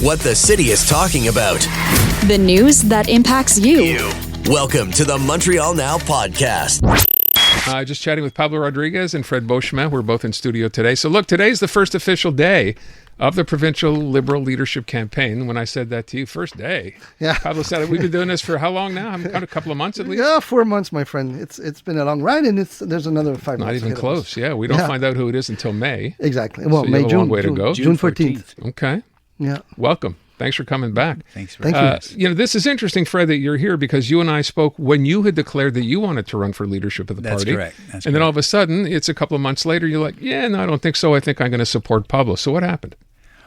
What the city is talking about. The news that impacts you. Welcome to the Montreal Now podcast. Just chatting with Pablo Rodriguez and Fred Beauchemin. We're both in studio today. So look, today's the first official day of the provincial Liberal leadership campaign. When I said that to you, first day. Yeah. Pablo said, we've been doing this for how long now? A couple of months at least? Yeah, 4 months, my friend. It's been a long ride, and there's another 5 months. Not even close. Yeah, we don't find out who it is until May. Exactly. Well, so May, you have June. A long way to go. June 14th. Okay. Yeah. Welcome. Thanks for coming back. Thanks for Thank you. This is interesting, Fred, that you're here because you and I spoke when you had declared that you wanted to run for leadership of the That's party. correct. That's and then all of a sudden, it's a couple of months later, you're like, yeah, no, I don't think so. I think I'm going to support Pablo. So what happened?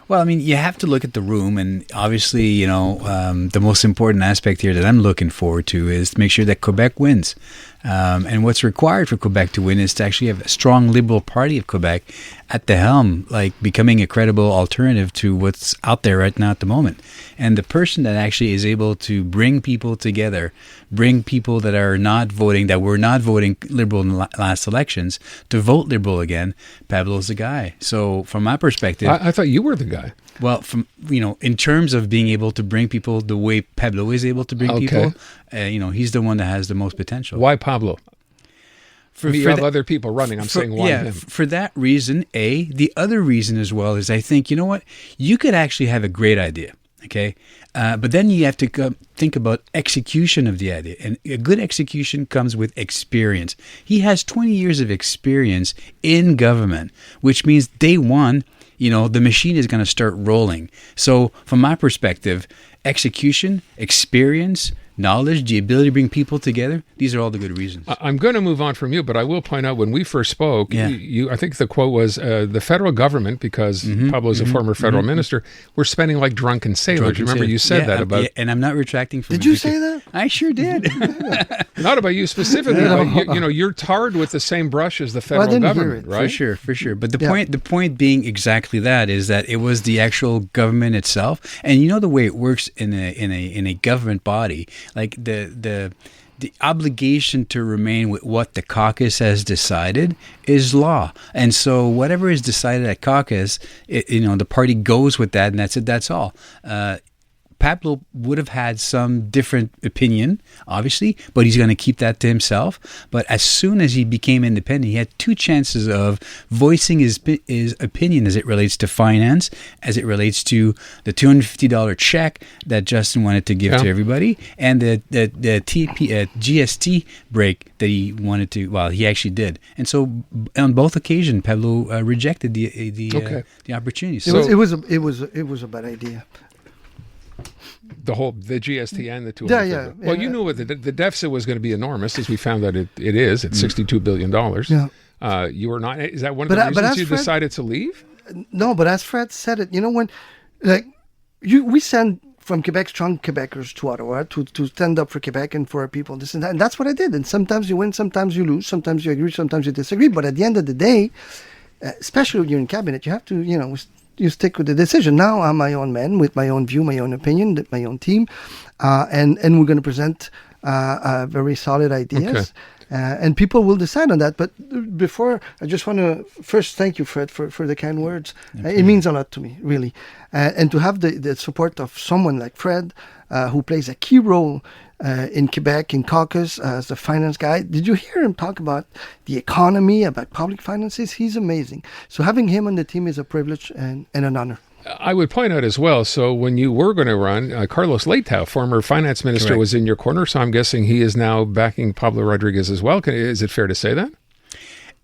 Well, I mean, you have to look at the room, and obviously, the most important aspect here that I'm looking forward to is to make sure that Quebec wins. And what's required for Quebec to win is to actually have a strong Liberal Party of Quebec at the helm, like becoming a credible alternative to what's out there right now at the moment. And the person that actually is able to bring people together, bring people that are not voting, that were not voting Liberal in the last elections, to vote Liberal again, Pablo's the guy. So from my perspective... I thought you were the guy. Well, in terms of being able to bring people the way Pablo is able to bring people, he's the one that has the most potential. Why Pablo? You have that, other people running. I'm saying why him? For that reason, the other reason as well is I think, you know what? You could actually have a great idea, okay? But then you have to think about execution of the idea. And a good execution comes with experience. He has 20 years of experience in government, which means day one, the machine is going to start rolling. So from my perspective, execution, experience, knowledge, the ability to bring people together, these are all the good reasons. I'm going to move on from you, but I will point out when we first spoke, I think the quote was, the federal government, because Pablo is a former federal minister, we're spending like drunken sailors. Remember you said that about... and I'm not retracting from... Did you say that? I sure did. Not about you specifically, but you're tarred with the same brush as the federal government, right? For sure. But the point being exactly that is that it was the actual government itself. And you know the way it works in a government body, like the obligation to remain with what the caucus has decided is law. And so whatever is decided at caucus, the party goes with that, and that's it. That's all. Pablo would have had some different opinion, obviously, but he's going to keep that to himself. But as soon as he became independent, he had two chances of voicing his opinion as it relates to finance, as it relates to the $250 check that Justin wanted to give to everybody, and the GST break that he wanted to. Well, he actually did, and so on both occasions, Pablo rejected the opportunity. So It was a bad idea. The GST and the $250. Well, you knew what the deficit was going to be enormous, as we found that it is. It's $62 billion. Yeah. You were not. Is that one of the reasons you decided to leave? No, but as Fred said it, we send from Quebec strong Quebecers to Ottawa to stand up for Quebec and for our people, this and that. And that's what I did. And sometimes you win, sometimes you lose, sometimes you agree, sometimes you disagree. But at the end of the day, especially when you're in cabinet, you have to, you stick with the decision. Now I'm my own man with my own view, my own opinion, my own team, and we're going to present very solid ideas, and people will decide on that. But before, I just want to first thank you, Fred, for the kind words. It means a lot to me, really, and to have the support of someone like Fred, who plays a key role in Quebec, in caucus, as a finance guy. Did you hear him talk about the economy, about public finances? He's amazing. So having him on the team is a privilege and an honor. I would point out as well, so when you were going to run, Carlos Leitao, former finance minister, was in your corner, so I'm guessing he is now backing Pablo Rodriguez as well. Is it fair to say that?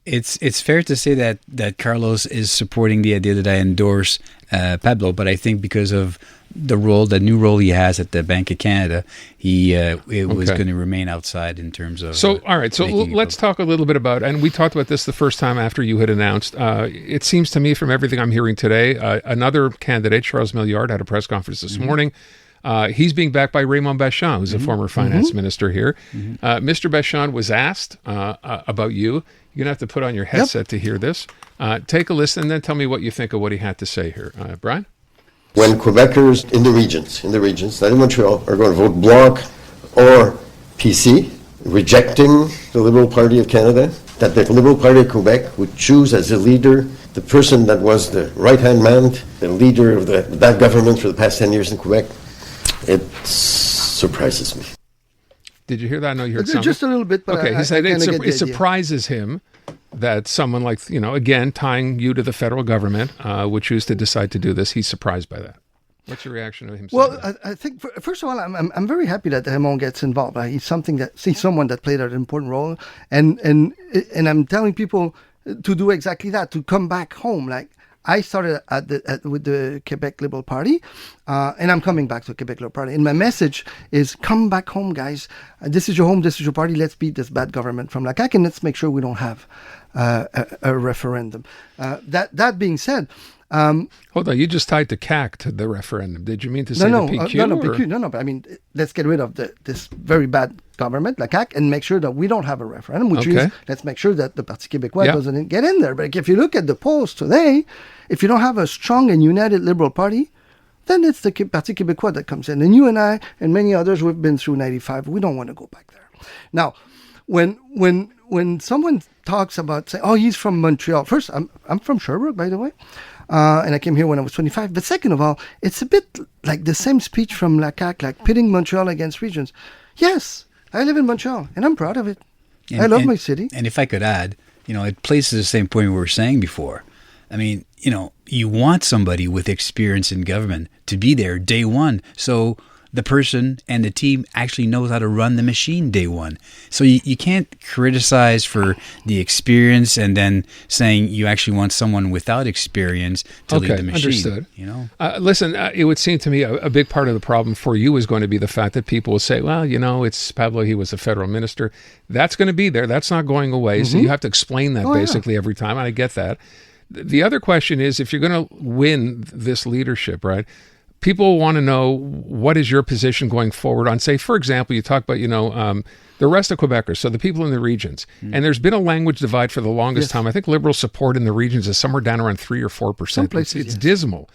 It's fair to say that Carlos is supporting the idea that I endorse Pablo, but I think because of the new role he has at the Bank of Canada, it was going to remain outside in terms of... So, all right, so let's talk a little bit about, and we talked about this the first time after you had announced, it seems to me from everything I'm hearing today, another candidate, Charles Milliard, had a press conference this morning. He's being backed by Raymond Bachand, who's a former finance minister here. Mr. Bachand was asked about you. You're going to have to put on your headset to hear this. Take a listen and then tell me what you think of what he had to say here. Brian? When Quebecers in the regions, not in Montreal, are going to vote Bloc or PC, rejecting the Liberal Party of Canada, that the Liberal Party of Quebec would choose as a leader the person that was the right-hand man, the leader of that government for the past 10 years in Quebec, it surprises me. Did you hear that? No, you heard something. Just a little bit, but okay, he said it surprises him that someone like, again, tying you to the federal government would choose to decide to do this. He's surprised by that. What's your reaction to him? Well, I think first of all, I'm very happy that Raymond gets involved. He's someone that played an important role, and I'm telling people to do exactly that, to come back home. Like I started with the Quebec Liberal Party, and I'm coming back to the Quebec Liberal Party. And my message is, come back home, guys. This is your home. This is your party. Let's beat this bad government from la CAQ, and let's make sure we don't have a referendum. That being said. Hold on, you just tied the CAQ to the referendum. Did you mean to say the PQ? No, PQ. No. But I mean, let's get rid of this very bad government, la CAQ, and make sure that we don't have a referendum, which means let's make sure that the Parti Québécois doesn't get in there. But if you look at the polls today, if you don't have a strong and united Liberal Party, then it's the Parti Québécois that comes in. And you and I and many others, we've been through 95. We don't want to go back there. Now, when someone talks about, say, oh, he's from Montreal. First, I'm from Sherbrooke, by the way. And I came here when I was 25. But second of all, it's a bit like the same speech from la CAQ, like pitting Montreal against regions. Yes, I live in Montreal, and I'm proud of it. I love my city. And if I could add, it plays to the same point we were saying before. I mean, you want somebody with experience in government to be there day one. So the person and the team actually knows how to run the machine day one. So you can't criticize for the experience and then saying you actually want someone without experience to lead the machine. Understood. Listen, it would seem to me a big part of the problem for you is going to be the fact that people will say, well, it's Pablo, he was a federal minister. That's going to be there. That's not going away. So you have to explain that basically every time. And I get that. The other question is, if you're going to win this leadership, right? People want to know, what is your position going forward on, say, for example, you talk about, the rest of Quebecers, so the people in the regions. And there's been a language divide for the longest time. I think Liberal support in the regions is somewhere down around 3 or 4%. Some places, it's dismal.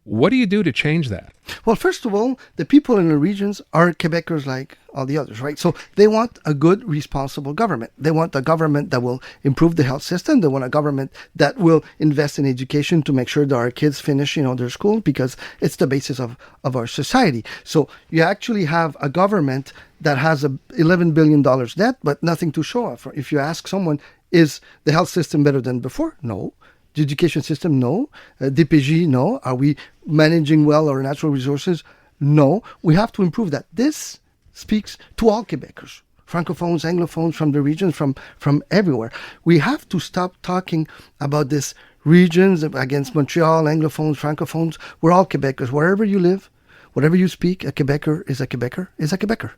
What do you do to change that? Well, first of all, the people in the regions are Quebecers like all the others, right? So they want a good, responsible government. They want a government that will improve the health system. They want a government that will invest in education to make sure that our kids finish, their school, because it's the basis of our society. So you actually have a government that has $11 billion debt, but nothing to show off. If you ask someone, is the health system better than before? No. The education system, no. DPG, no. Are we managing well our natural resources? No. We have to improve that. This speaks to all Quebecers, Francophones, Anglophones from the regions, from everywhere. We have to stop talking about this regions against Montreal, Anglophones, Francophones. We're all Quebecers. Wherever you live, whatever you speak, a Quebecer is a Quebecer is a Quebecer.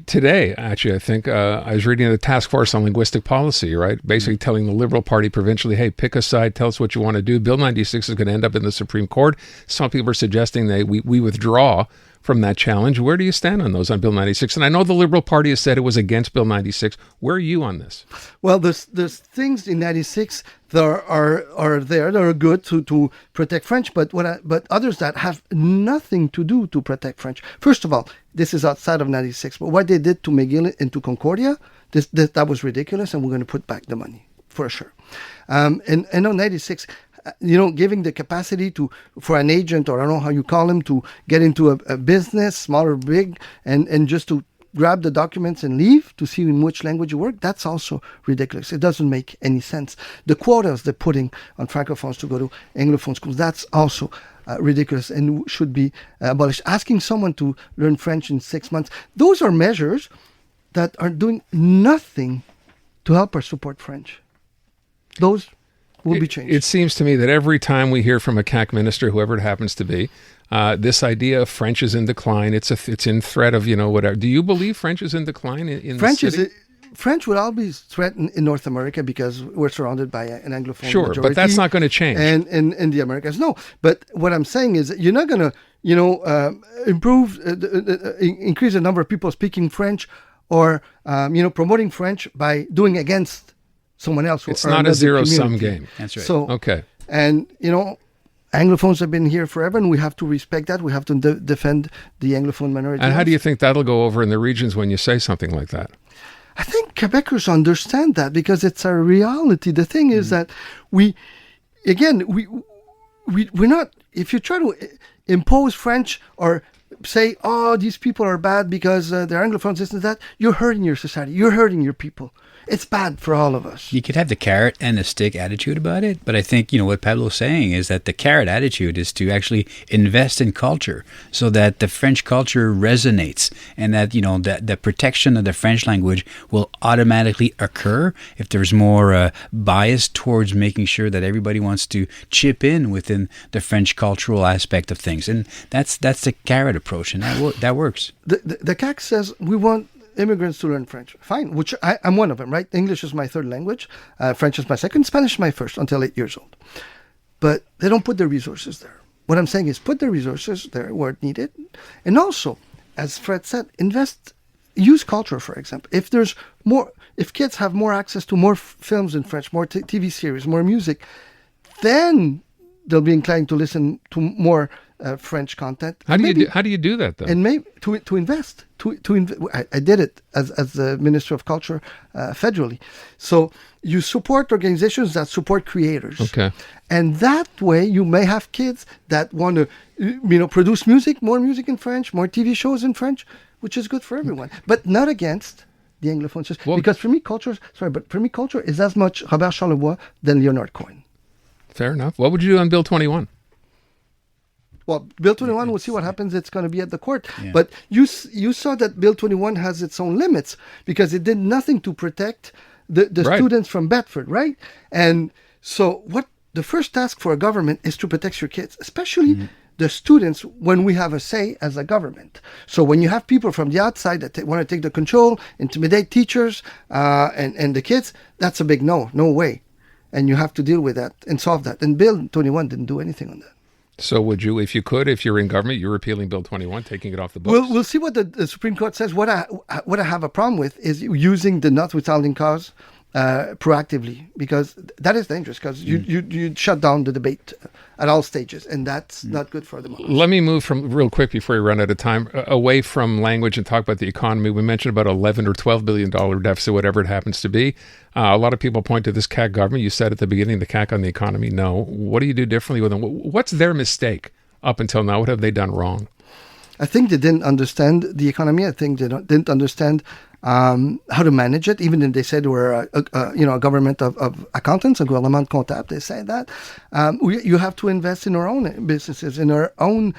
Today, actually, I think I was reading the Task Force on Linguistic Policy, right? Basically telling the Liberal Party provincially, hey, pick a side, tell us what you want to do. Bill 96 is going to end up in the Supreme Court. Some people are suggesting we withdraw from that challenge. Where do you stand on those, on Bill 96? And I know the Liberal Party has said it was against Bill 96. Where are you on this? Well, there's things in 96 that are there that are good to protect French, but others that have nothing to do to protect French. First of all, this is outside of 96, but what they did to McGill and to Concordia, that was ridiculous, and we're going to put back the money for sure. And on 96. Giving the capacity for an agent, or I don't know how you call him, to get into a business, small or big, and just to grab the documents and leave to see in which language you work, that's also ridiculous. It doesn't make any sense. The quotas they're putting on Francophones to go to Anglophone schools, that's also ridiculous and should be abolished. Asking someone to learn French in 6 months, those are measures that are doing nothing to help or support French. Those will be changed. It seems to me that every time we hear from a CAQ minister, whoever it happens to be, this idea of French is in decline. It's in threat of whatever. Do you believe French is in decline in French the city? French will always threaten in North America because we're surrounded by an Anglophone majority. But that's not going to change. And in the Americas, no. But what I'm saying is that you're not going to, increase the number of people speaking French or, promoting French by doing against someone else. It's not a zero-sum game. That's right. So, okay. And, Anglophones have been here forever, and we have to respect that. We have to defend the Anglophone minority. And how do you think that'll go over in the regions when you say something like that? I think Quebecers understand that because it's a reality. The thing is that we're not, if you try to impose French or say, oh, these people are bad because they're Anglophones, this and that, you're hurting your society. You're hurting your people. It's bad for all of us. You could have the carrot and the stick attitude about it, but I think, what Pablo's saying is that the carrot attitude is to actually invest in culture so that the French culture resonates and that, that the protection of the French language will automatically occur if there's more bias towards making sure that everybody wants to chip in within the French cultural aspect of things. And that's the carrot approach, and that works. The CAC says we want immigrants to learn French. Fine, which I'm one of them, right? English is my third language. French is my second. Spanish is my first until 8 years old. But they don't put the resources there. What I'm saying is put the resources there where it's needed. And also, as Fred said, use culture, for example. If kids have more access to more films in French, more TV series, more music, then they'll be inclined to listen to more French content. How do you do that though? And maybe to invest. I did it as the Minister of Culture federally. So you support organizations that support creators. Okay. And that way you may have kids that want to produce more music in French, more TV shows in French, which is good for everyone. But not against the Anglophones. Because for me culture is as much Robert Charlebois than Leonard Cohen. Fair enough. What would you do on Bill 21? Well, Bill 21, we'll see what happens. It's going to be at the court. Yeah. But you saw that Bill 21 has its own limits because it did nothing to protect the students from Bedford, right? And so what the first task for a government is to protect your kids, especially the students when we have a say as a government. So when you have people from the outside that want to take the control, intimidate teachers and the kids, that's a big no way. And you have to deal with that and solve that. And Bill 21 didn't do anything on that. So would you, if you're in government, you're repealing Bill 21, taking it off the books? We'll see what the Supreme Court says. What I have a problem with is using the notwithstanding cause proactively, because that is dangerous, because you shut down the debate at all stages, and that's not good for democracy. Let me move from real quick before we run out of time away from language and talk about the economy. We mentioned about $11 or $12 billion deficit, whatever it happens to be. A lot of people point to this CAC government. You said at the beginning, the CAC on the economy. No. What do you do differently with them? What's their mistake up until now? What have they done wrong? I think they didn't understand the economy. I think they didn't understand how to manage it. Even if they said we're a government of accountants, a gouvernement comptable, they say that. You have to invest in our own businesses, in our own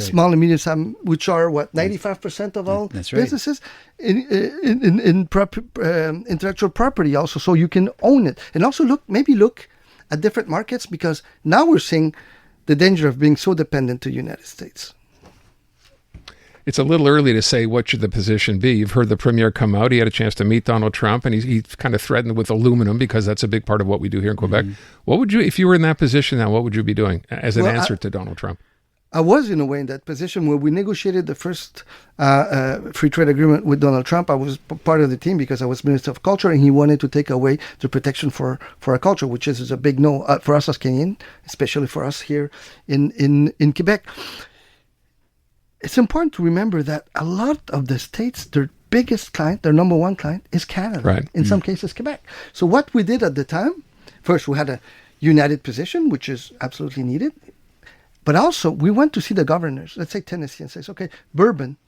small and medium, which are 95% of all businesses, in intellectual property also, so you can own it. And also look at different markets, because now we're seeing the danger of being so dependent to the United States. It's a little early to say what should the position be. You've heard the premier come out. He had a chance to meet Donald Trump, and he kind of threatened with aluminum, because that's a big part of what we do here in Quebec. What would you, if you were in that position now, what would you be doing as an answer to Donald Trump? I was, in a way, in that position where we negotiated the first free trade agreement with Donald Trump. I was part of the team because I was Minister of Culture, and he wanted to take away the protection for our culture, which is a big no for us as Canadians, especially for us here in Quebec. It's important to remember that a lot of the states, their biggest client, their number one client, is Canada. Right. In some cases, Quebec. So what we did at the time, first we had a united position, which is absolutely needed. But also, we went to see the governors, let's say Tennessee, and says, okay, bourbon,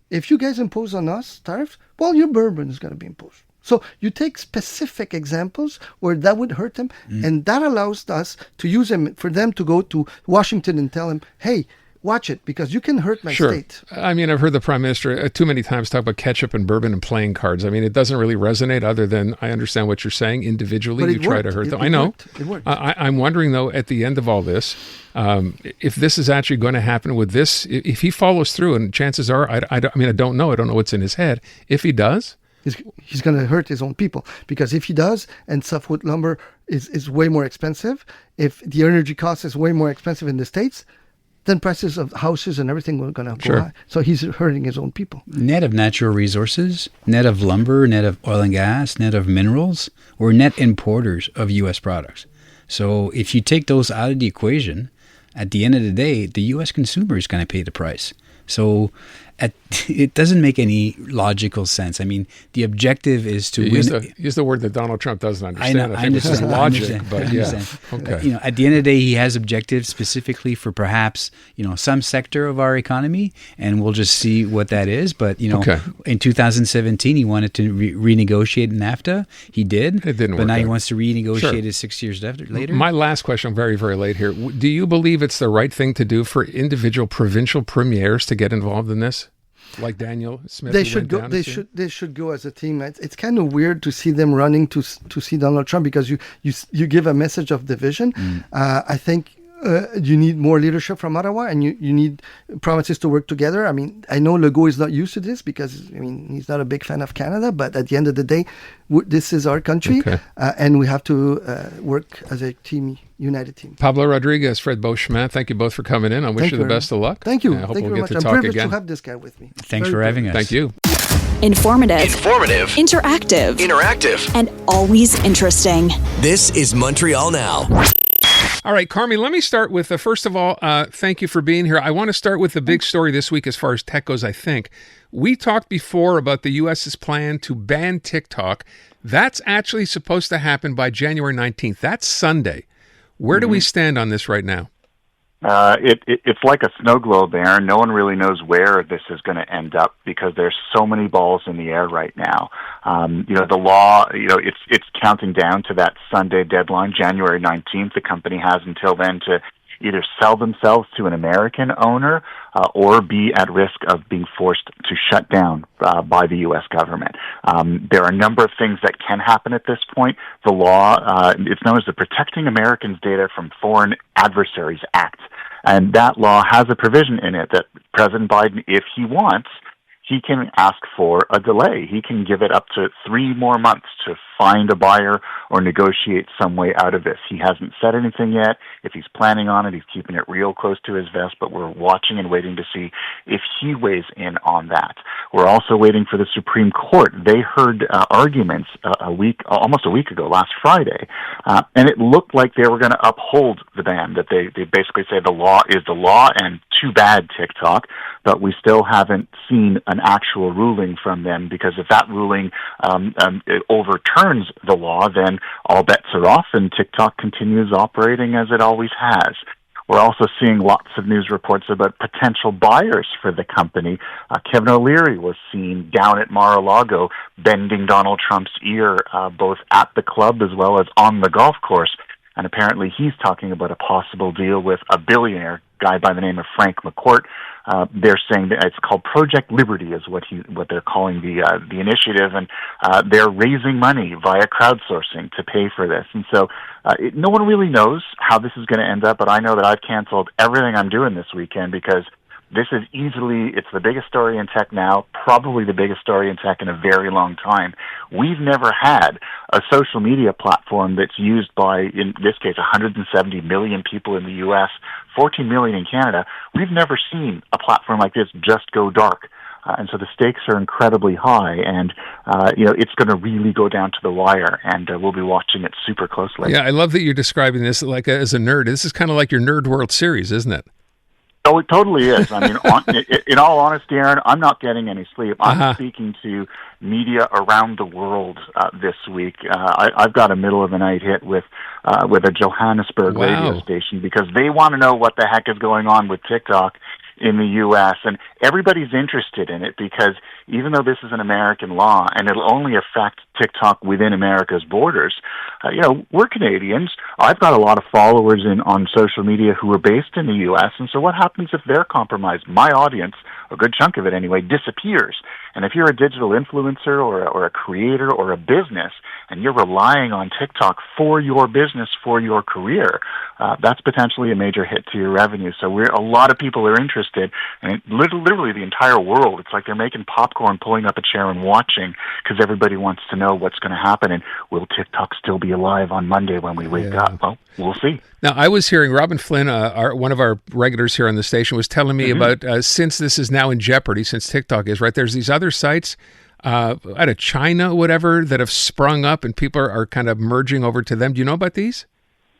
if you guys impose on us tariffs, well, your bourbon is going to be imposed. So you take specific examples where that would hurt them, and that allows us to use them, for them to go to Washington and tell them, hey, watch it, because you can hurt my state. I mean, I've heard the Prime Minister too many times talk about ketchup and bourbon and playing cards. I mean, it doesn't really resonate, other than I understand what you're saying. Individually, you try to hurt them. I know. It worked. I'm wondering, though, at the end of all this, if this is actually going to happen with this, if he follows through, and chances are, I don't know what's in his head. If he does, he's going to hurt his own people, because if he does, and softwood lumber is way more expensive, if the energy cost is way more expensive in the States, then prices of houses and everything are going to go high. So he's hurting his own people. Net of natural resources, net of lumber, net of oil and gas, net of minerals, we're net importers of U.S. products. So if you take those out of the equation, at the end of the day, the U.S. consumer is going to pay the price. So it doesn't make any logical sense. I mean, the objective is to win. Use the word that Donald Trump doesn't understand. I know, I think this is logic, I but understand. yeah. Okay. You know, at the end of the day, he has objectives specifically for perhaps, you know, some sector of our economy, and we'll just see what that is. But, you know, in 2017, he wanted to renegotiate NAFTA. He did. It didn't work But now he out. wants to renegotiate it 6 years later. My last question, I'm very, very late here. Do you believe it's the right thing to do for individual provincial premiers to get involved in this? Like Daniel Smith? They should go. They should go as a team. It's kind of weird to see them running to see Donald Trump, because you give a message of division. I think you need more leadership from Ottawa, and you need provinces to work together. I mean, I know Legault is not used to this because, I mean, he's not a big fan of Canada, but at the end of the day, this is our country, and we have to work as a team, united team. Pablo Rodriguez, Fred Beauchemin, thank you both for coming in. I wish you the best of luck. Thank you. I hope Thank you we'll very get much. to I'm talk privileged again. to have this guy with me. Thanks for having us. Thank you. Informative, Interactive. and always interesting. This is Montreal Now. All right, Carmi, let me start with, first of all, thank you for being here. I want to start with the big story this week as far as tech goes, I think. We talked before about the U.S.'s plan to ban TikTok. That's actually supposed to happen by January 19th. That's Sunday. Where do we stand on this right now? It's like a snow globe, Aaron. No one really knows where this is going to end up because there's so many balls in the air right now. The law, it's counting down to that Sunday deadline, January 19th. The company has until then to either sell themselves to an American owner or be at risk of being forced to shut down by the U.S. government. There are a number of things that can happen at this point. The law, it's known as the Protecting Americans' Data from Foreign Adversaries Act. And that law has a provision in it that President Biden, if he wants, he can ask for a delay. He can give it up to 3 more months to find a buyer or negotiate some way out of this. He hasn't said anything yet. If he's planning on it, he's keeping it real close to his vest, but we're watching and waiting to see if he weighs in on that. We're also waiting for the Supreme Court. They heard arguments almost a week ago, last Friday, and it looked like they were going to uphold the ban, that they basically say the law is the law and too bad TikTok, but we still haven't seen an actual ruling from them, because if that ruling it overturns the law, then all bets are off and TikTok continues operating as it always has. We're also seeing lots of news reports about potential buyers for the company. Kevin O'Leary was seen down at Mar-a-Lago bending Donald Trump's ear, both at the club as well as on the golf course. And apparently he's talking about a possible deal with a billionaire guy by the name of Frank McCourt. They're saying that it's called Project Liberty is what they're calling the initiative, and they're raising money via crowdsourcing to pay for this. And so no one really knows how this is going to end up, but I know that I've canceled everything I'm doing this weekend because this is it's the biggest story in tech now, probably the biggest story in tech in a very long time. We've never had a social media platform that's used by, in this case, 170 million people in the U.S., 14 million in Canada. We've never seen a platform like this just go dark. And so the stakes are incredibly high, and it's going to really go down to the wire, and we'll be watching it super closely. Yeah, I love that you're describing this like as a nerd. This is kind of like your Nerd World Series, isn't it? Oh, it totally is. I mean, in all honesty, Aaron, I'm not getting any sleep. I'm speaking to media around the world this week. I've got a middle of the night hit with a Johannesburg radio station because they want to know what the heck is going on with TikTok in the U.S., and everybody's interested in it because even though this is an American law and it'll only affect TikTok within America's borders, we're Canadians. I've got a lot of followers on social media who are based in the U.S., and so what happens if they're compromised? My audience, a good chunk of it anyway, disappears. And if you're a digital influencer or a creator or a business and you're relying on TikTok for your business, for your career, that's potentially a major hit to your revenue. So a lot of people are interested, and literally the entire world, it's like they're making popcorn, pulling up a chair and watching because everybody wants to know what's going to happen. And will TikTok still be alive on Monday when we wake up? Well, we'll see. Now, I was hearing Robin Flynn, one of our regulars here on the station, was telling me about since this is now in jeopardy, since TikTok is, right, there's these other sites out of China, whatever, that have sprung up and people are kind of merging over to them. Do you know about these?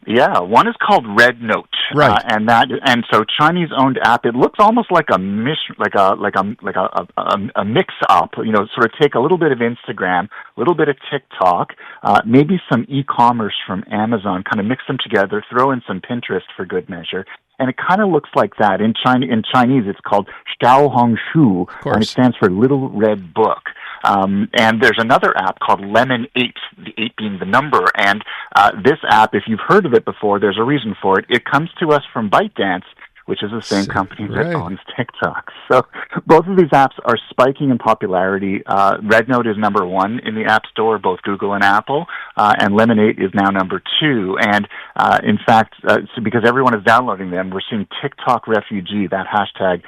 Yeah, one is called Red Note, Right. and so Chinese-owned app. It looks almost like a mix up. Sort of take a little bit of Instagram, a little bit of TikTok, maybe some e-commerce from Amazon, kind of mix them together, throw in some Pinterest for good measure. And it kind of looks like that. In Chinese, it's called Xiao Hong Shu, and it stands for Little Red Book. And there's another app called Lemon 8, the 8 being the number. And this app, if you've heard of it before, there's a reason for it. It comes to us from ByteDance, which is the same company that owns TikTok. So both of these apps are spiking in popularity. Red Note is number 1 in the App Store, both Google and Apple, and Lemonade is now number 2. And in fact, because everyone is downloading them, we're seeing TikTok refugee, that hashtag,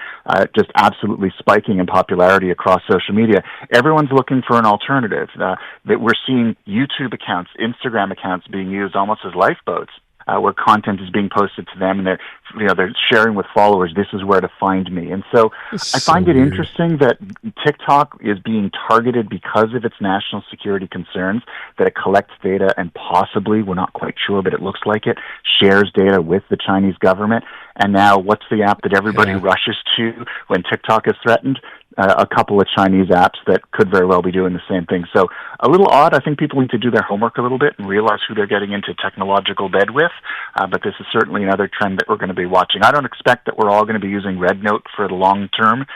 just absolutely spiking in popularity across social media. Everyone's looking for an alternative. That we're seeing YouTube accounts, Instagram accounts being used almost as lifeboats. Where content is being posted to them, and they're sharing with followers, this is where to find me. And so I find it interesting that TikTok is being targeted because of its national security concerns, that it collects data and possibly, we're not quite sure, but it looks like it, shares data with the Chinese government. And now what's the app that everybody rushes to when TikTok is threatened? A couple of Chinese apps that could very well be doing the same thing. So a little odd. I think people need to do their homework a little bit and realize who they're getting into technological bed with. But this is certainly another trend that we're going to be watching. I don't expect that we're all going to be using Red Note for the long term.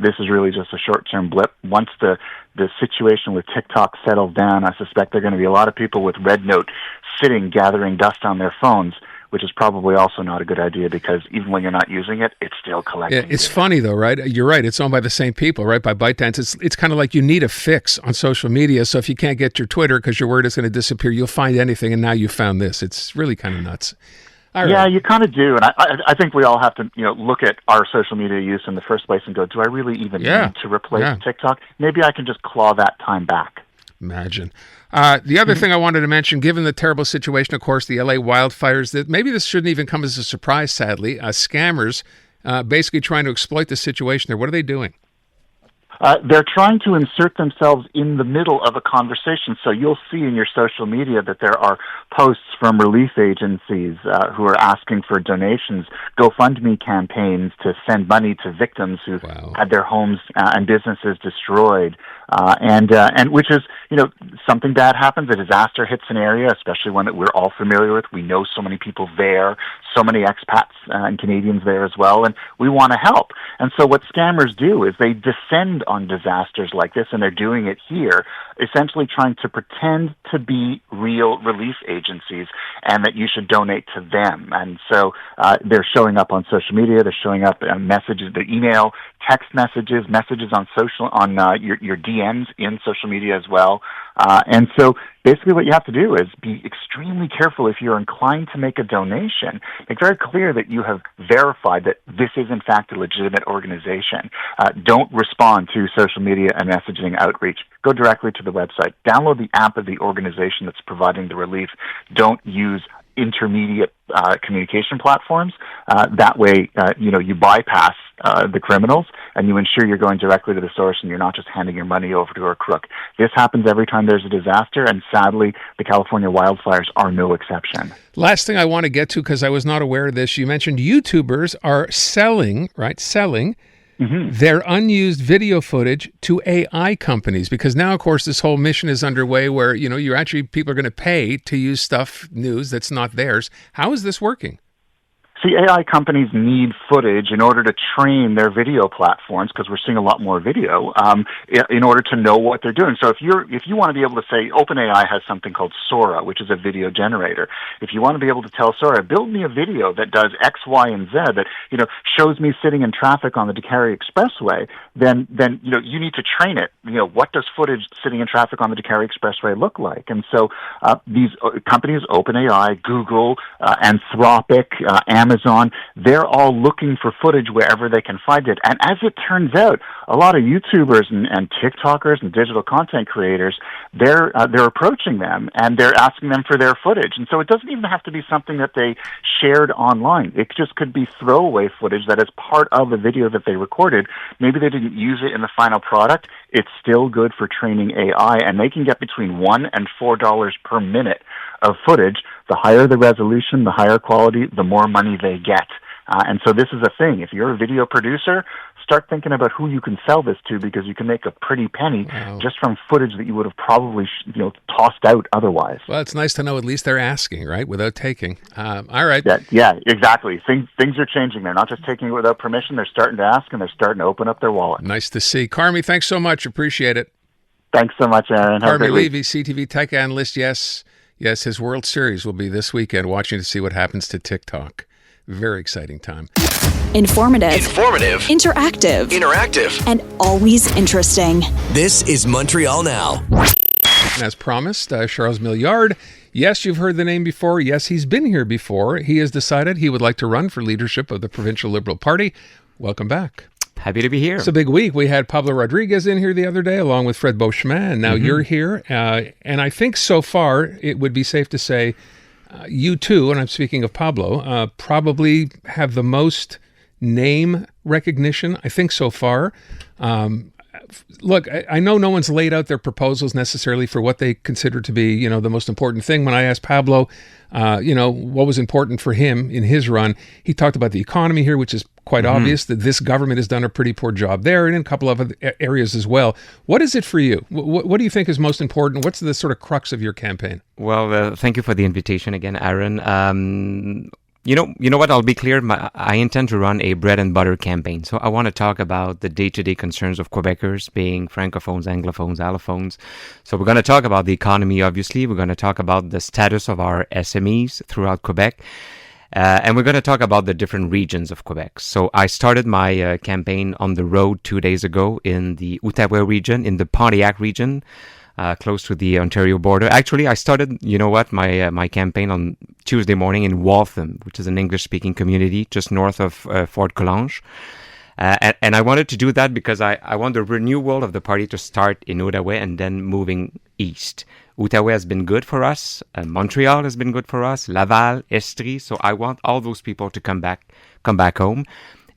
This is really just a short-term blip. Once the situation with TikTok settles down, I suspect there are going to be a lot of people with Red Note sitting, gathering dust on their phones, which is probably also not a good idea because even when you're not using it, it's still collecting. Yeah, it's funny though, right? You're right. It's owned by the same people, right? By ByteDance. It's kind of like you need a fix on social media. So if you can't get your Twitter because your word is going to disappear, you'll find anything. And now you found this. It's really kind of nuts. Yeah, you kind of do. And I think we all have to, look at our social media use in the first place and go, do I really even need to replace TikTok? Maybe I can just claw that time back. Imagine. The other thing I wanted to mention, given the terrible situation, of course, the LA wildfires, that maybe this shouldn't even come as a surprise, sadly. Scammers basically trying to exploit the situation there. What are they doing? They're trying to insert themselves in the middle of a conversation. So you'll see in your social media that there are posts from relief agencies who are asking for donations, GoFundMe campaigns to send money to victims who've had their homes and businesses destroyed. And which is, something bad happens, a disaster hits an area, especially one that we're all familiar with. We know so many people there, so many expats and Canadians there as well, and we want to help. And so what scammers do is they descend on disasters like this, and they're doing it here, essentially trying to pretend to be real relief agencies and that you should donate to them. And so they're showing up on social media, they're showing up on messages, the email, text messages, messages on your DMs in social media as well. And so basically what you have to do is be extremely careful if you're inclined to make a donation. Make very clear that you have verified that this is in fact a legitimate organization. Don't respond to social media and messaging outreach. Go directly to the website. Download the app of the organization that's providing the relief. Don't use intermediate communication platforms. That way, you bypass the criminals and you ensure you're going directly to the source and you're not just handing your money over to a crook. This happens every time there's a disaster, and sadly, the California wildfires are no exception. Last thing I want to get to, because I was not aware of this, you mentioned YouTubers are selling their unused video footage to AI companies, because now, of course, this whole mission is underway where, people are going to pay to use news that's not theirs. How is this working? See, AI companies need footage in order to train their video platforms, because we're seeing a lot more video, in order to know what they're doing. So if you want to be able to say, OpenAI has something called Sora, which is a video generator. If you want to be able to tell Sora, build me a video that does X, Y, and Z, that, shows me sitting in traffic on the DeKalb Expressway, then you need to train it. What does footage sitting in traffic on the DeKalb Expressway look like? And so these companies, OpenAI, Google, Anthropic, Amazon, they're all looking for footage wherever they can find it. And as it turns out, a lot of YouTubers and TikTokers and digital content creators, they're approaching them and they're asking them for their footage. And so it doesn't even have to be something that they shared online. It just could be throwaway footage that is part of a video that they recorded. Maybe they didn't use it in the final product. It's still good for training AI, and they can get between $1 and $4 per minute of footage The higher the resolution, the higher quality, the more money they get. And so this is a thing. If you're a video producer, start thinking about who you can sell this to, because you can make a pretty penny just from footage that you would have probably tossed out otherwise. Well, it's nice to know at least they're asking, right, without taking. All right. Yeah, exactly. Things are changing. They're not just taking it without permission. They're starting to ask, and they're starting to open up their wallet. Nice to see. Carmi, thanks so much. Appreciate it. Thanks so much, Aaron. Have a Carmi great week. Levy, CTV tech analyst. Yes, his World Series will be this weekend, watching to see what happens to TikTok. Very exciting time. Informative, Interactive, and always interesting. This is Montreal Now. And as promised, Charles Milliard. Yes, you've heard the name before. Yes, he's been here before. He has decided he would like to run for leadership of the Provincial Liberal Party. Welcome back. Happy to be here. It's a big week. We had Pablo Rodriguez in here the other day, along with Fred Beauchemin, and now you're here. And I think so far it would be safe to say you too, and I'm speaking of Pablo, probably have the most name recognition, I think, so far. Look, I know no one's laid out their proposals necessarily for what they consider to be, the most important thing. When I asked Pablo, what was important for him in his run, he talked about the economy here, which is quite obvious that this government has done a pretty poor job there, and in a couple of other areas as well. What is it for you? What do you think is most important? What's the sort of crux of your campaign? Well, thank you for the invitation again, Aaron. You know what? I'll be clear. I intend to run a bread and butter campaign. So I want to talk about the day-to-day concerns of Quebecers, being francophones, anglophones, allophones. So we're going to talk about the economy, obviously. We're going to talk about the status of our SMEs throughout Quebec. And we're going to talk about the different regions of Quebec. So I started my campaign on the road 2 days ago in the Outaouais region, in the Pontiac region, close to the Ontario border. Actually, I started, my campaign on Tuesday morning in Waltham, which is an English-speaking community just north of Fort Collonges. And I wanted to do that because I want the renewal of the party to start in Outaouais and then moving east. Outaouais has been good for us. Montreal has been good for us. Laval, Estrie. So I want all those people to come back home.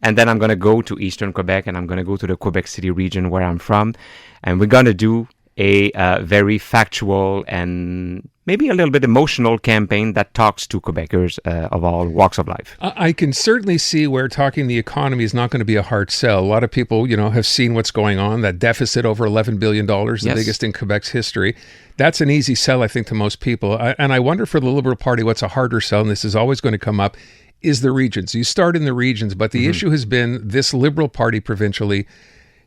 And then I'm going to go to eastern Quebec, and I'm going to go to the Quebec City region where I'm from. And we're going to do a very factual and maybe a little bit emotional campaign that talks to Quebecers of all walks of life. I can certainly see where talking the economy is not going to be a hard sell. A lot of people, have seen what's going on, that deficit over $11 billion, the biggest in Quebec's history. That's an easy sell, I think, to most people. And I wonder for the Liberal Party, what's a harder sell, and this is always going to come up, is the regions. You start in the regions, but the issue has been this Liberal Party provincially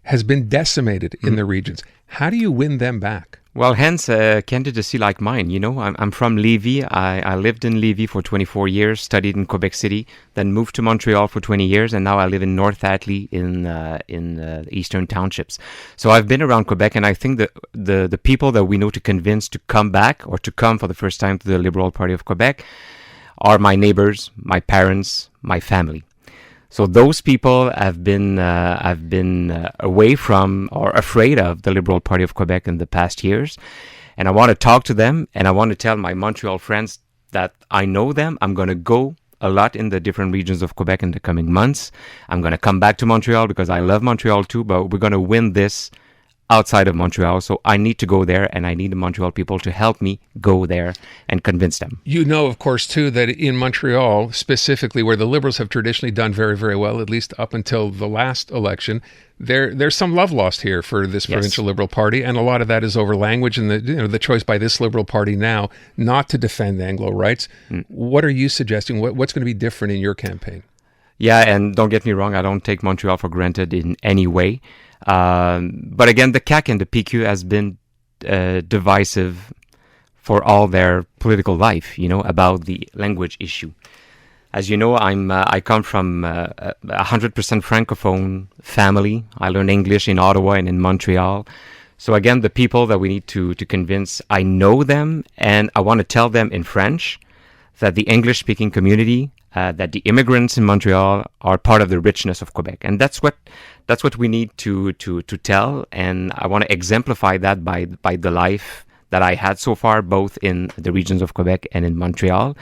has been decimated in the regions. How do you win them back? Well, hence a candidacy like mine. I'm from Levy. I lived in Levy for 24 years, studied in Quebec City, then moved to Montreal for 20 years, and now I live in North Atlee in the Eastern Townships. So I've been around Quebec, and I think that the people that we know to convince to come back or to come for the first time to the Liberal Party of Quebec are my neighbors, my parents, my family. So those people have been away from or afraid of the Liberal Party of Quebec in the past years. And I want to talk to them, and I want to tell my Montreal friends that I know them. I'm going to go a lot in the different regions of Quebec in the coming months. I'm going to come back to Montreal because I love Montreal too, but we're going to win this outside of Montreal. So I need to go there, and I need the Montreal people to help me go there and convince them. Of course, too, that in Montreal, specifically where the Liberals have traditionally done very, very well, at least up until the last election, there's some love lost here for this provincial Liberal Party, and a lot of that is over language and the choice by this Liberal Party now not to defend Anglo rights. What are you suggesting? What's going to be different in your campaign? Yeah, and don't get me wrong, I don't take Montreal for granted in any way. But again, the CAQ and the PQ has been divisive for all their political life, about the language issue. As you know, I come from a 100% Francophone family. I learned English in Ottawa and in Montreal. So again, the people that we need to convince, I know them, and I want to tell them in French that the English-speaking community, that the immigrants in Montreal are part of the richness of Quebec. And that's what we need to tell. And I want to exemplify that by the life that I had so far, both in the regions of Quebec and in Montreal.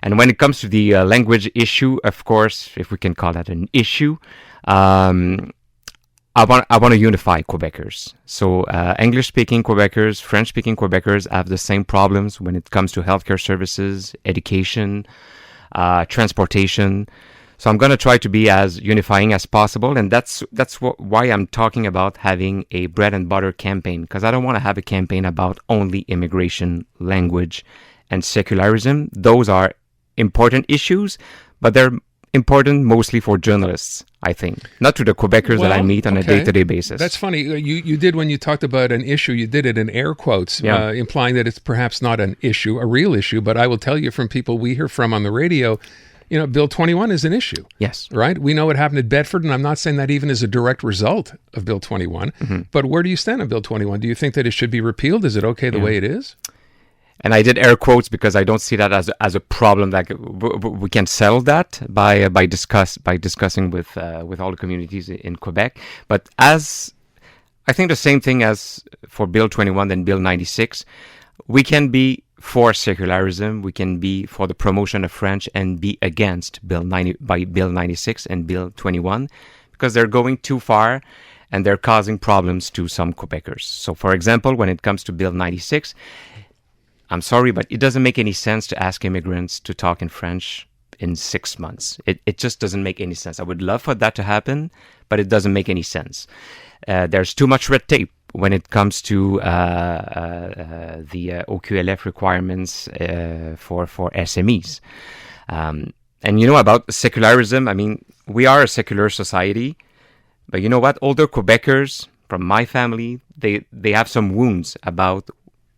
And when it comes to the language issue, of course, if we can call that an issue, I I want to unify Quebecers. So English-speaking Quebecers, French-speaking Quebecers have the same problems when it comes to healthcare services, education, transportation. So I'm going to try to be as unifying as possible, and that's why I'm talking about having a bread and butter campaign, because I don't want to have a campaign about only immigration, language, and secularism. Those are important issues, but they're important mostly for journalists, I think, not to the Quebecers that I meet on a day-to-day basis. That's funny. You did, when you talked about an issue, you did it in air quotes, implying that it's perhaps not an issue, a real issue. But I will tell you from people we hear from on the radio, Bill 21 is an issue. Yes. Right? We know what happened at Bedford, and I'm not saying that even is a direct result of Bill 21. Mm-hmm. But where do you stand on Bill 21? Do you think that it should be repealed? Is it okay the way it is? And I did air quotes because I don't see that as a problem. That we can settle that by discussing with all the communities in Quebec. But as I think the same thing as for Bill 21 and Bill 96, we can be for secularism, we can be for the promotion of French, and be against Bill 96 and Bill 21 because they're going too far and they're causing problems to some Quebecers. So, for example, when it comes to Bill 96. I'm sorry, but it doesn't make any sense to ask immigrants to talk in French in 6 months. It just doesn't make any sense. I would love for that to happen, but it doesn't make any sense. There's too much red tape when it comes to the OQLF requirements for SMEs. And about secularism, I mean, we are a secular society, but you know what? Older Quebecers from my family, they have some wounds about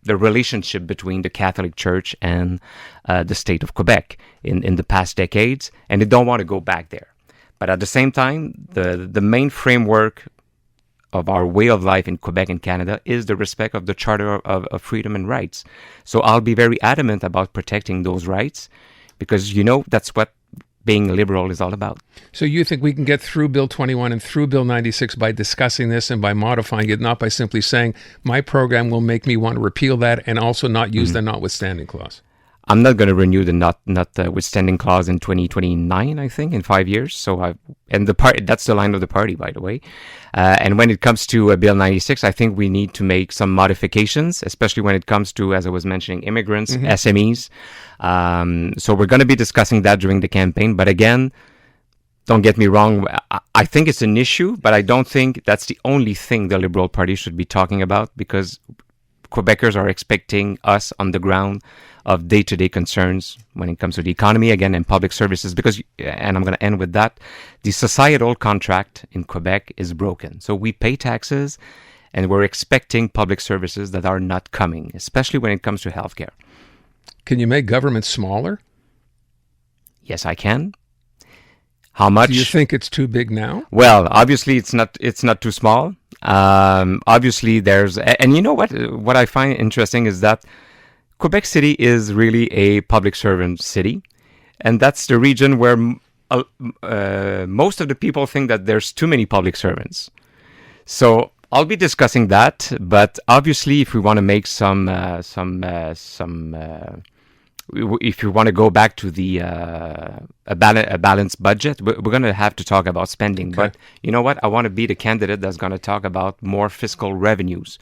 the relationship between the Catholic Church and the state of Quebec in the past decades, and they don't want to go back there. But at the same time, the main framework of our way of life in Quebec and Canada is the respect of the Charter of Freedom and Rights. So I'll be very adamant about protecting those rights because, that's what being liberal is all about. So you think we can get through Bill 21 and through Bill 96 by discussing this and by modifying it, not by simply saying my program will make me want to repeal that and also not use the notwithstanding clause? I'm not going to renew the notwithstanding clause in 2029, I think, in 5 years. So that's the line of the party, by the way. And when it comes to Bill 96, I think we need to make some modifications, especially when it comes to, as I was mentioning, immigrants, SMEs. So we're going to be discussing that during the campaign. But again, don't get me wrong. I think it's an issue, but I don't think that's the only thing the Liberal Party should be talking about because Quebecers are expecting us on the ground of day-to-day concerns when it comes to the economy, again, and public services, because, and I'm going to end with that, the societal contract in Quebec is broken. So we pay taxes, and we're expecting public services that are not coming, especially when it comes to healthcare. Can you make government smaller? Yes, I can. How much? Do you think it's too big now? Well, obviously, it's not too small. Obviously, there's... And you know what I find interesting is that Quebec City is really a public servant city, and that's the region where most of the people think that there's too many public servants. So I'll be discussing that, but obviously, if we want to make if you want to go back to the a balanced budget, we're going to have to talk about spending. Okay. But you know what? I want to be the candidate that's going to talk about more fiscal revenues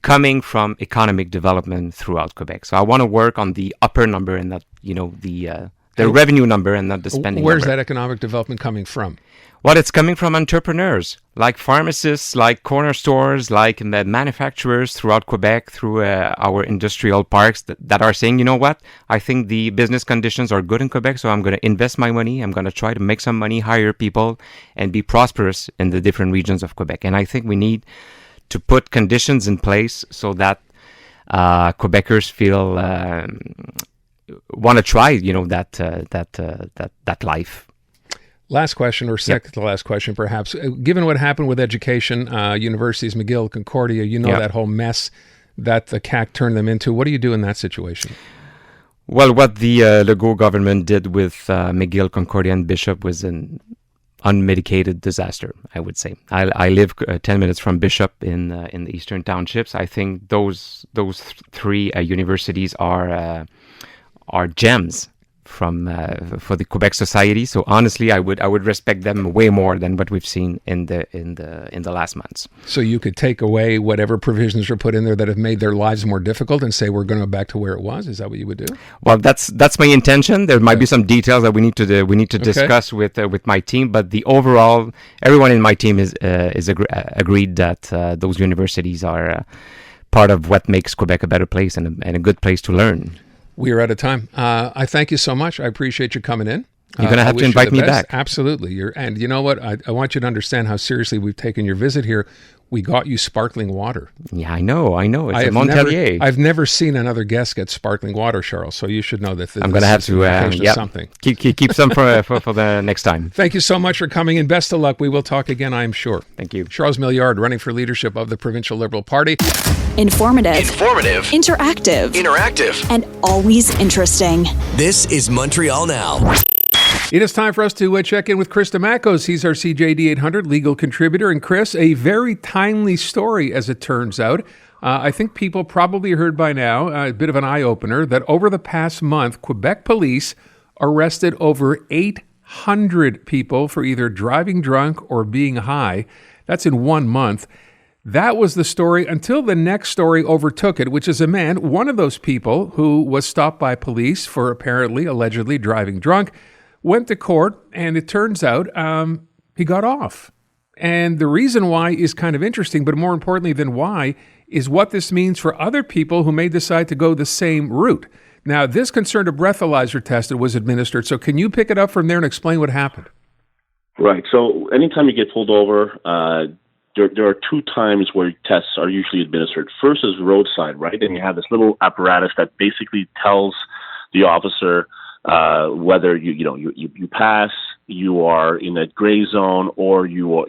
coming from economic development throughout Quebec. So I want to work on the upper number and not, the revenue number and not the spending Where's number. that economic development coming from? Well, it's coming from entrepreneurs, like pharmacists, like corner stores, like manufacturers throughout Quebec, through our industrial parks that are saying, you know what, I think the business conditions are good in Quebec, so I'm going to invest my money, I'm going to try to make some money, hire people, and be prosperous in the different regions of Quebec. And I think we need to put conditions in place so that Quebecers feel want to try, that life. Last question, or second to last question, perhaps. Given what happened with education, universities, McGill, Concordia, that whole mess that the CAQ turned them into. What do you do in that situation? Well, what the Legault government did with McGill, Concordia, and Bishop was an unmitigated disaster, I would say. I live 10 minutes from Bishop in the Eastern Townships. I think those three universities are gems for the Quebec society. So honestly, I would respect them way more than what we've seen in the last months. So you could take away whatever provisions were put in there that have made their lives more difficult and say we're going to go back to where it was. Is that what you would do? Well, that's my intention. There might be some details that we need to discuss with my team, but the overall, everyone in my team is agreed that those universities are part of what makes Quebec a better place and a good place to learn. We are out of time. I thank you so much. I appreciate you coming in. You're going to have to invite me back. Absolutely. And you know what? I want you to understand how seriously we've taken your visit here. We got you sparkling water. Yeah, I know. It's a Montpellier. I've never seen another guest get sparkling water, Charles. So you should know that. I'm going to have to something. Keep some for the next time. Thank you so much for coming in. Best of luck. We will talk again, I am sure. Thank you. Charles Milliard, running for leadership of the Provincial Liberal Party. Informative, Interactive, and always interesting. This is Montreal Now. It is time for us to check in with Chris Dimakos. He's our CJAD 800 legal contributor. And Chris, a very timely story, as it turns out. I think people probably heard by now, a bit of an eye-opener, that over the past month, Quebec police arrested over 800 people for either driving drunk or being high. That's in 1 month. That was the story until the next story overtook it, which is a man, one of those people who was stopped by police for allegedly driving drunk, went to court, and it turns out he got off. And the reason why is kind of interesting, but more importantly than why is what this means for other people who may decide to go the same route. Now, this concerned a breathalyzer test that was administered, so can you pick it up from there and explain what happened? Right. So anytime you get pulled over, there are two times where tests are usually administered. First is roadside, right? And you have this little apparatus that basically tells the officer whether you pass, you are in a gray zone, or you're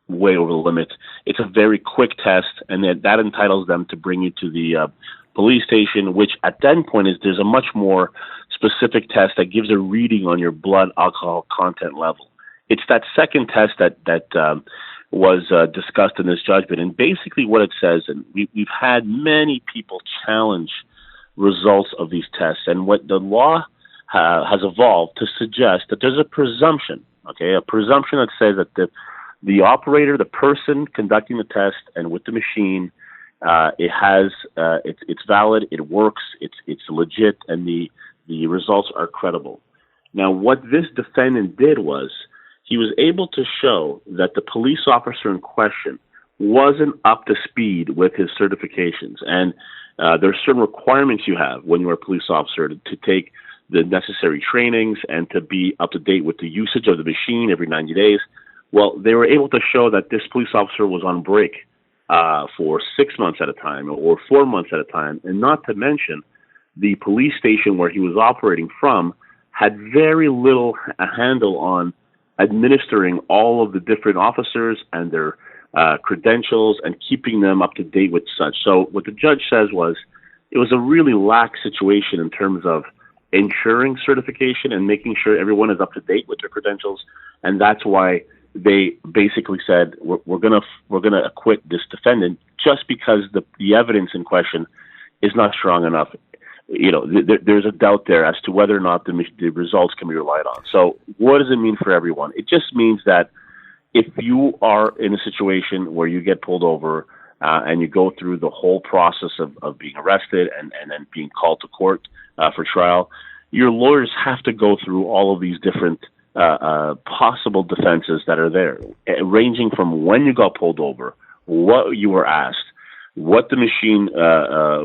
way over the limit. It's a very quick test, and that entitles them to bring you to the police station, which at that point there's a much more specific test that gives a reading on your blood alcohol content level. It's that second test that was discussed in this judgment, and basically what it says, and we've had many people challenge results of these tests, and what the law has evolved to suggest that there's a presumption that says that the operator, the person conducting the test, and with the machine, it's valid, it works, it's legit, and the results are credible. Now, what this defendant did was he was able to show that the police officer in question wasn't up to speed with his certifications, and there are certain requirements you have when you're a police officer to take the necessary trainings and to be up to date with the usage of the machine every 90 days. Well, they were able to show that this police officer was on break for 6 months at a time or 4 months at a time, and not to mention the police station where he was operating from had very little handle on administering all of the different officers and their credentials and keeping them up to date with such. So what the judge says was it was a really lax situation in terms of ensuring certification and making sure everyone is up to date with their credentials, and that's why they basically said we're gonna acquit this defendant just because the evidence in question is not strong enough. There's a doubt there as to whether or not the results can be relied on. So what does it mean for everyone? It just means that if you are in a situation where you get pulled over and you go through the whole process of being arrested and then being called to court for trial, your lawyers have to go through all of these different possible defenses that are there, ranging from when you got pulled over, what you were asked, what the machine,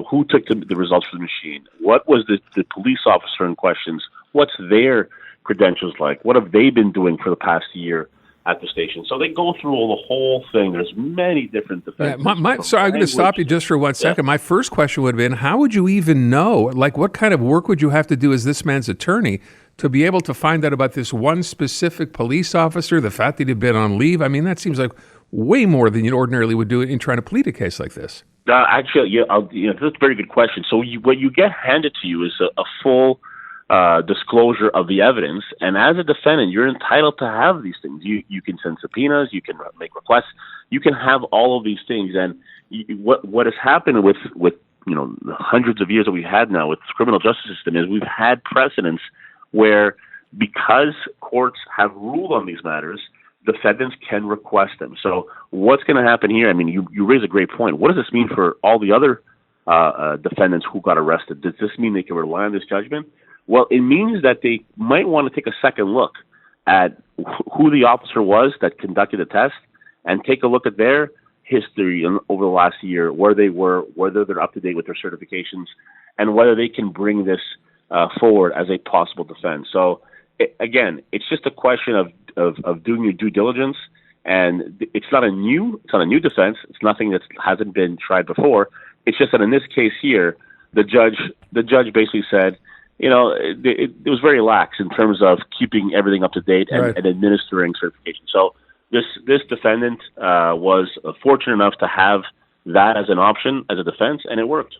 who took the results for the machine, what was the police officer in questions, what's their credentials like, what have they been doing for the past year at the station. So they go through all the whole thing. There's many different defenses. Sorry, I'm going to stop you just for 1 second. My first question would have been, how would you even know? Like, what kind of work would you have to do as this man's attorney to be able to find out about this one specific police officer, the fact that he'd been on leave? I mean, that seems like way more than you ordinarily would do in trying to plead a case like this. Actually, that's a very good question. So what you get handed to you is a full disclosure of the evidence, and as a defendant, you're entitled to have these things. You can send subpoenas, you can make requests, you can have all of these things. And what has happened with the hundreds of years that we've had now with the criminal justice system is we've had precedents where, because courts have ruled on these matters, defendants can request them. So what's going to happen here? I mean, you raise a great point. What does this mean for all the other defendants who got arrested? Does this mean they can rely on this judgment? Well, it means that they might want to take a second look at who the officer was that conducted the test and take a look at their history over the last year, where they were, whether they're up to date with their certifications, and whether they can bring this forward as a possible defense. So again, it's just a question of doing your due diligence, and it's not a new defense. It's nothing that hasn't been tried before. It's just that in this case here, the judge basically said, it was very lax in terms of keeping everything up to date and administering certification. So this defendant was fortunate enough to have that as an option, as a defense, and it worked.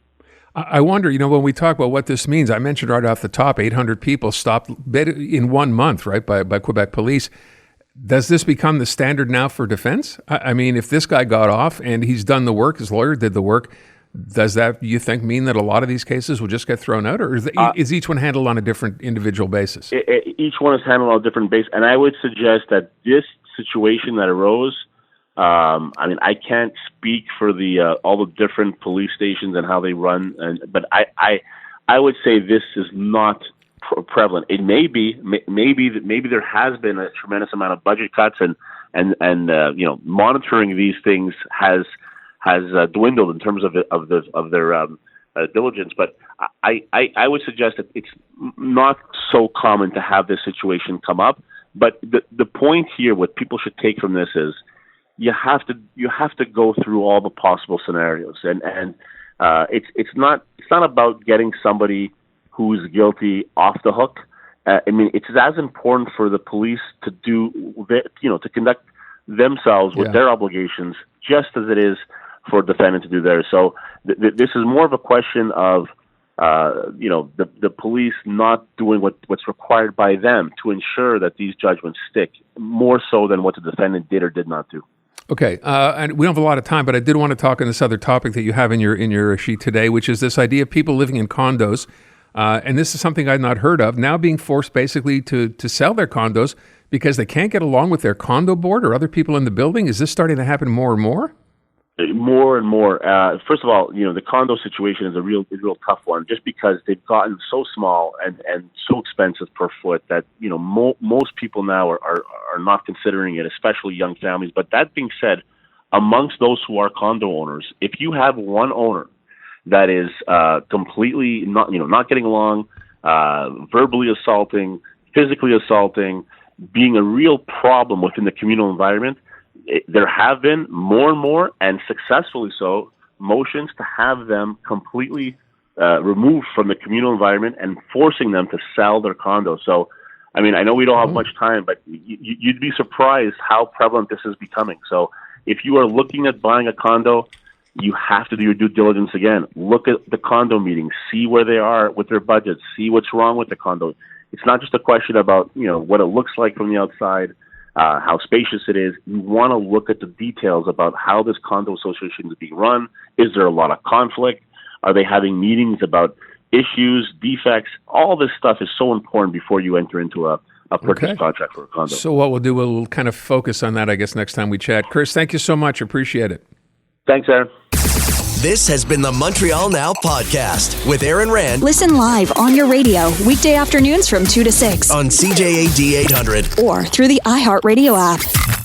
I wonder, when we talk about what this means, I mentioned right off the top, 800 people stopped in 1 month, right, by Quebec police. Does this become the standard now for defense? I mean, if this guy got off and he's done the work, his lawyer did the work, does that, you think, mean that a lot of these cases will just get thrown out, or is each one handled on a different individual basis? Each one is handled on a different basis, and I would suggest that this situation that arose, I can't speak for all the different police stations and how they run, but I would say this is not prevalent. It may be, maybe there has been a tremendous amount of budget cuts and monitoring these things has dwindled in terms of their diligence. But I would suggest that it's not so common to have this situation come up. But the point here, what people should take from this is you have to go through all the possible scenarios, and it's not about getting somebody who's guilty off the hook. It's as important for the police to to conduct themselves with their obligations just as it is for a defendant to do theirs. So this is more of a question of the police not doing what's required by them to ensure that these judgments stick, more so than what the defendant did or did not do. Okay, and we don't have a lot of time, but I did want to talk on this other topic that you have in your sheet today, which is this idea of people living in condos, and this is something I've not heard of, now being forced basically to sell their condos because they can't get along with their condo board or other people in the building. Is this starting to happen more and more? More and more. First of all, the condo situation is a real tough one, just because they've gotten so small and so expensive per foot that most people now are not considering it, especially young families. But that being said, amongst those who are condo owners, if you have one owner that is completely not getting along, verbally assaulting, physically assaulting, being a real problem within the communal environment, there have been more and more, and successfully so, motions to have them completely removed from the communal environment and forcing them to sell their condos. So, I know we don't have much time, but you'd be surprised how prevalent this is becoming. So if you are looking at buying a condo, you have to do your due diligence again. Look at the condo meetings, see where they are with their budgets, see what's wrong with the condo. It's not just a question about what it looks like from the outside, how spacious it is. You want to look at the details about how this condo association is being run. Is there a lot of conflict? Are they having meetings about issues, defects? All this stuff is so important before you enter into a purchase contract for a condo. So what we'll do, we'll kind of focus on that, I guess, next time we chat. Chris, thank you so much. Appreciate it. Thanks, Aaron. This has been the Montreal Now podcast with Aaron Rand. Listen live on your radio weekday afternoons from 2 to 6 on CJAD 800 or through the iHeartRadio app.